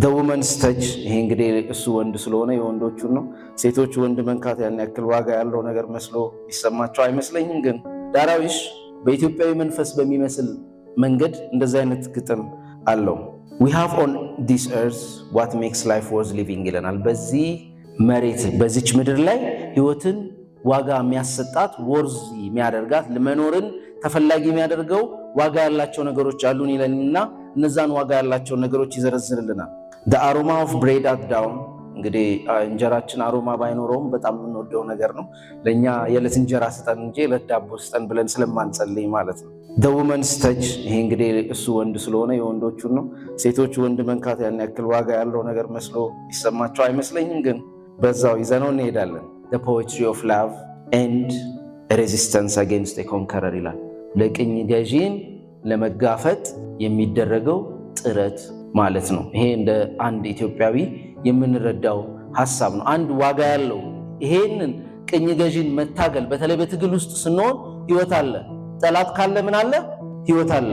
the woman's touch ይሄ እንግዲህ እሱ ወንድ ስለሆነ የወንዶቹ ነው። ሴቶች ወንድ መንካት ያን ያክል ዋጋ ያለው ነገር መስሎ ይሰማቸው አይመስለኝም። ግን ዳራዊሽ በኢትዮጵያዊ መንፈስ በሚመስል መንገድ እንደዚህ አይነት ግጥም አለው። we have on this earth what makes life worth living ይለናል። በዚህ መሬት በዚች ምድር ላይ ህይወትን ዋጋ የሚያሰጣት ወርዝ የሚያደርጋት ለመኖርን ተፈላጊ የሚያደርገው ዋጋ ያላቸው ነገሮች አሉን ይለንና እነዛን ዋጋ ያላቸው ነገሮች ይዘረዝርልናል። the aroma of bread at dawn እንግዲህ እንጀራችን አሮማ ባይኖረውም በጣም የምንወደው ነገር ነው። ለኛ የዕለት እንጀራ ስጠን እንጂ የዕለት ዳቦ ስጠን ብለን ስለማንጸልይ ማለት ነው። the woman's touch ይሄ እንግዲህ እሱ ወንድ ስለሆነ የወንዶቹ ነው። ሴቶች ወንድ መንካት ያን ያክል ዋጋ ያለው ነገር መስሎ ይሰማቸው አይመስለኝም። ግን በዛው ይዘነው እንሄዳለን። the poetry of love and resistance against a conqueror ይላል። ለቅኝ ገዢን ለመጋፈጥ የሚደረገው ጥረት ማለት ነው። ይሄ እንደ አንድ ኢትዮጵያዊ የምንረዳው ሐሳብ ነው። አንድ ዋጋ ያለው ይሄንን ቅኝ ገዢን መታገል በተለይ በትግል ውስጥ ስንሆን ህይወት አለ። ጠላት ካለ ምን አለ? ህይወት አለ።